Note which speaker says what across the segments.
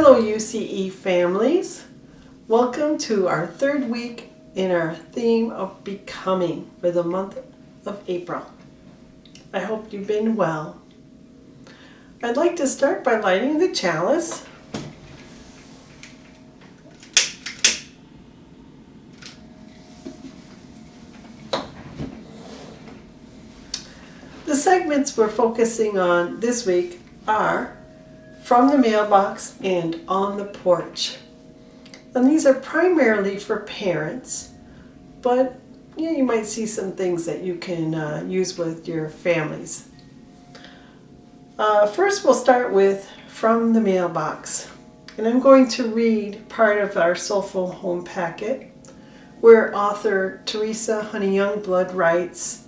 Speaker 1: Hello UCE families. Welcome to our third week in our theme of becoming for the month of April. I hope you've been well. I'd like to start by lighting the chalice. The segments we're focusing on this week are From the Mailbox and On the Porch. And these are primarily for parents, but you might see some things that you can use with your families. First we'll start with From the Mailbox. And I'm going to read part of our Soulful Home Packet where author Teresa Honey Youngblood writes,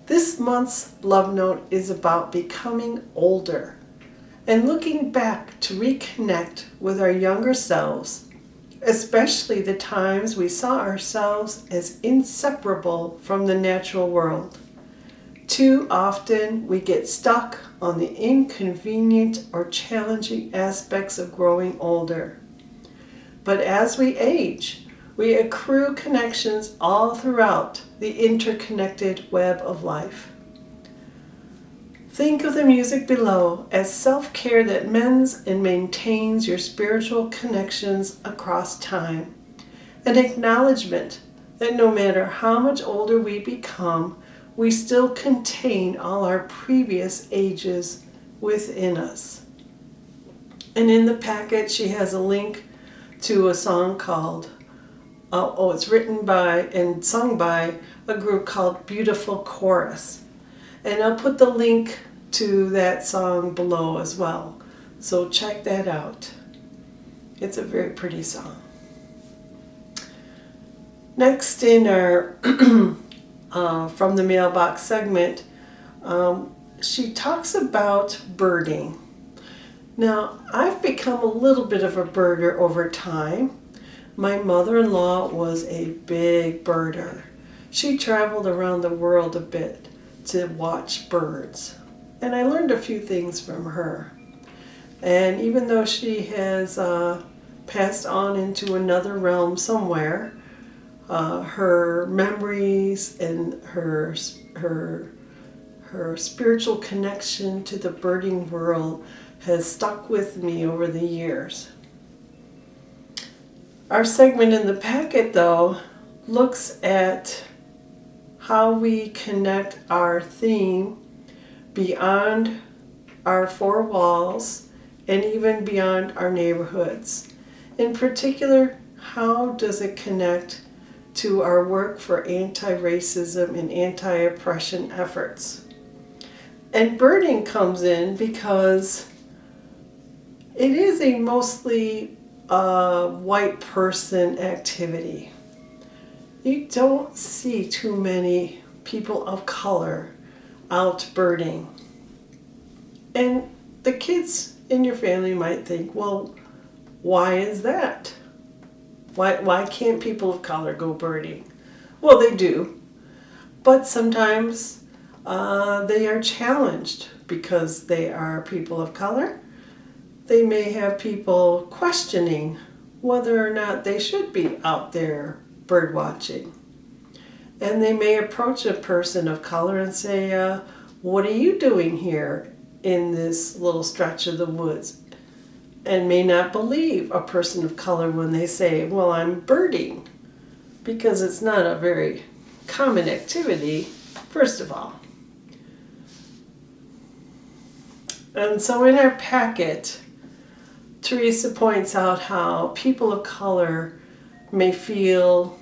Speaker 1: "This month's love note is about becoming older and looking back to reconnect with our younger selves, especially the times we saw ourselves as inseparable from the natural world. Too often we get stuck on the inconvenient or challenging aspects of growing older. But as we age, we accrue connections all throughout the interconnected web of life. Think of the music below as self-care that mends and maintains your spiritual connections across time. An acknowledgement that no matter how much older we become, we still contain all our previous ages within us." And in the packet she has a link to a song called, it's written by and sung by a group called Beautiful Chorus. And I'll put the link to that song below as well. So check that out. It's a very pretty song. Next in our From the Mailbox segment, she talks about birding. Now, I've become a little bit of a birder over time. My mother-in-law was a big birder. She traveled around the world a bit to watch birds. And I learned a few things from her. And even though she has passed on into another realm somewhere, her memories and her spiritual connection to the birding world has stuck with me over the years. Our segment in the packet, though, looks at how we connect our theme beyond our four walls and even beyond our neighborhoods. In particular, how does it connect to our work for anti-racism and anti-oppression efforts? And birding comes in because it is a mostly white person activity. You don't see too many people of color out birding. And the kids in your family might think, well, why is that? Why can't people of color go birding? Well, they do. But sometimes they are challenged because they are people of color. They may have people questioning whether or not they should be out there bird watching. And they may approach a person of color and say, what are you doing here in this little stretch of the woods? And may not believe a person of color when they say, well, I'm birding, because it's not a very common activity, first of all. And so in our packet, Teresa points out how people of color may feel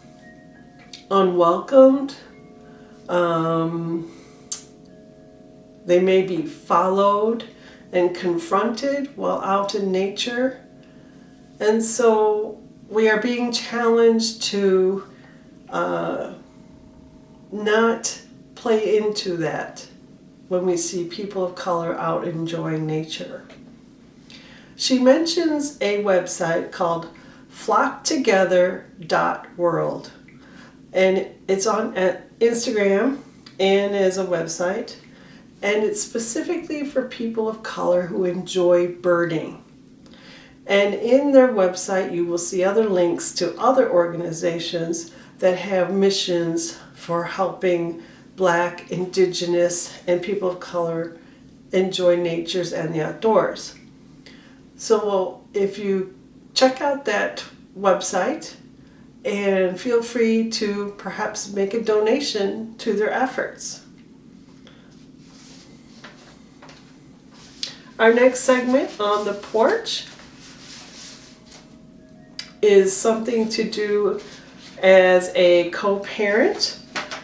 Speaker 1: unwelcomed. They may be followed and confronted while out in nature. And so we are being challenged to not play into that when we see people of color out enjoying nature. She mentions a website called flocktogether.world, and it's on Instagram and as a website, and it's specifically for people of color who enjoy birding. And in their website, you will see other links to other organizations that have missions for helping Black, Indigenous, and people of color enjoy natures and the outdoors. So if you check out that website, and feel free to perhaps make a donation to their efforts. Our next segment on the porch is something to do as a co-parent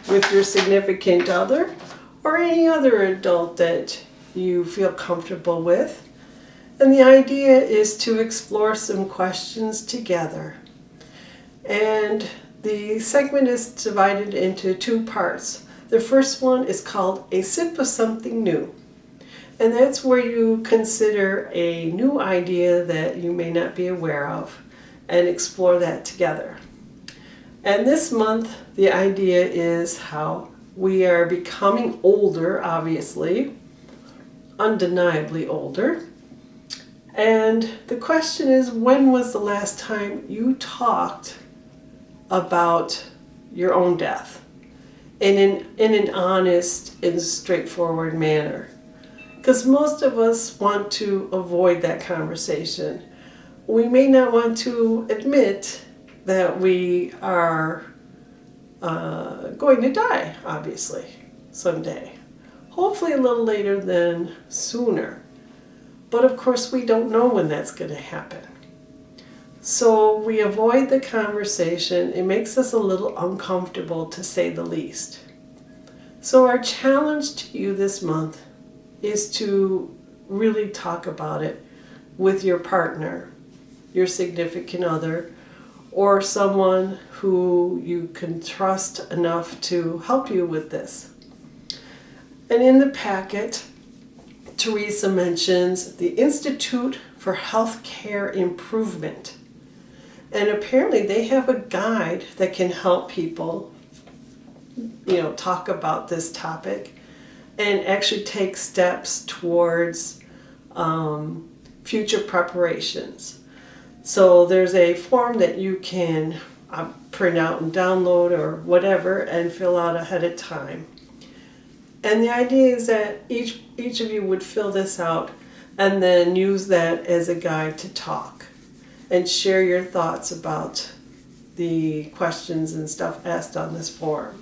Speaker 1: with your significant other or any other adult that you feel comfortable with. And the idea is to explore some questions together. And the segment is divided into two parts. The first one is called A Sip of Something New. And that's where you consider a new idea that you may not be aware of and explore that together. And this month, the idea is how we are becoming older, obviously, undeniably older. And the question is, when was the last time you talked about your own death in an honest and straightforward manner? Because most of us want to avoid that conversation. We may not want to admit that we are going to die, obviously, someday. Hopefully a little later than sooner. But of course we don't know when that's going to happen. So we avoid the conversation. It makes us a little uncomfortable, to say the least. So our challenge to you this month is to really talk about it with your partner, your significant other, or someone who you can trust enough to help you with this. And in the packet, Teresa mentions the Institute for Healthcare Improvement. And apparently they have a guide that can help people, talk about this topic and actually take steps towards future preparations. So there's a form that you can print out and download or whatever and fill out ahead of time. And the idea is that each of you would fill this out and then use that as a guide to talk and share your thoughts about the questions and stuff asked on this forum.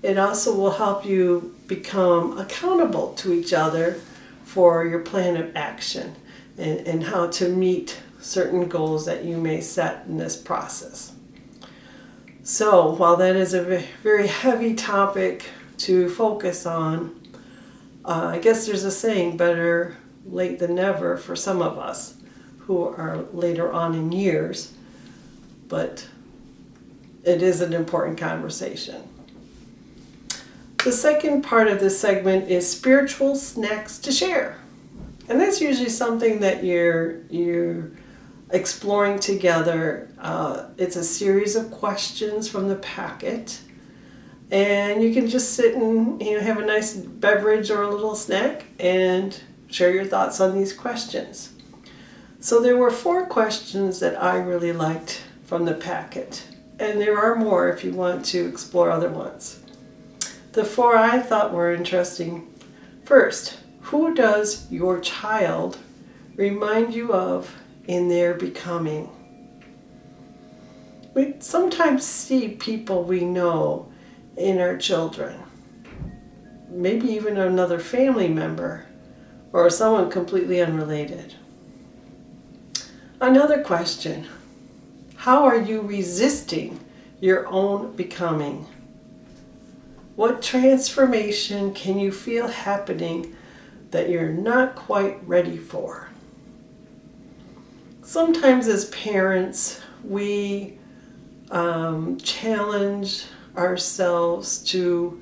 Speaker 1: It also will help you become accountable to each other for your plan of action and how to meet certain goals that you may set in this process. So while that is a very heavy topic to focus on, I guess there's a saying, better late than never for some of us who are later on in years, but it is an important conversation. The second part of this segment is spiritual snacks to share. And that's usually something that you're exploring together. It's a series of questions from the packet. And you can just sit and have a nice beverage or a little snack and share your thoughts on these questions. So there were 4 questions that I really liked from the packet. And there are more if you want to explore other ones. The 4 I thought were interesting. First, who does your child remind you of in their becoming? We sometimes see people we know in our children, maybe even another family member or someone completely unrelated. Another question, how are you resisting your own becoming? What transformation can you feel happening that you're not quite ready for? Sometimes as parents, we challenge ourselves to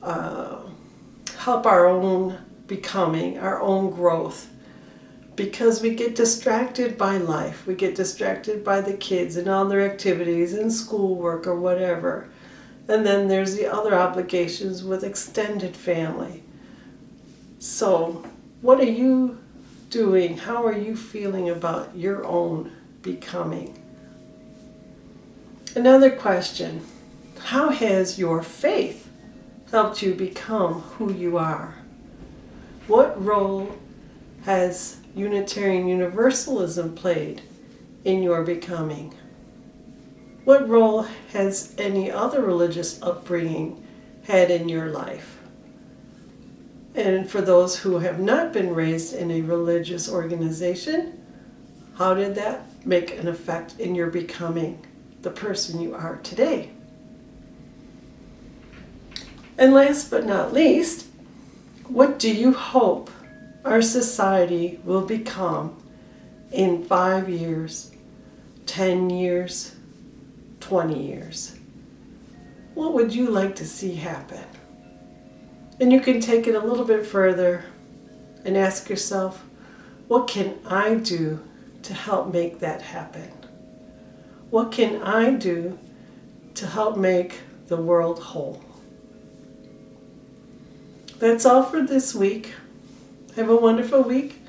Speaker 1: help our own becoming, our own growth, because we get distracted by life. We get distracted by the kids and all their activities and schoolwork or whatever. And then there's the other obligations with extended family. So what are you doing? How are you feeling about your own becoming? Another question, how has your faith helped you become who you are? What role has Unitarian Universalism played in your becoming? What role has any other religious upbringing had in your life? And for those who have not been raised in a religious organization, how did that make an effect in your becoming the person you are today? And last but not least, what do you hope our society will become in 5 years, 10 years, 20 years? What would you like to see happen? And you can take it a little bit further and ask yourself, what can I do to help make that happen? What can I do to help make the world whole? That's all for this week. Have a wonderful week.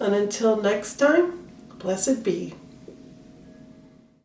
Speaker 1: And until next time, blessed be.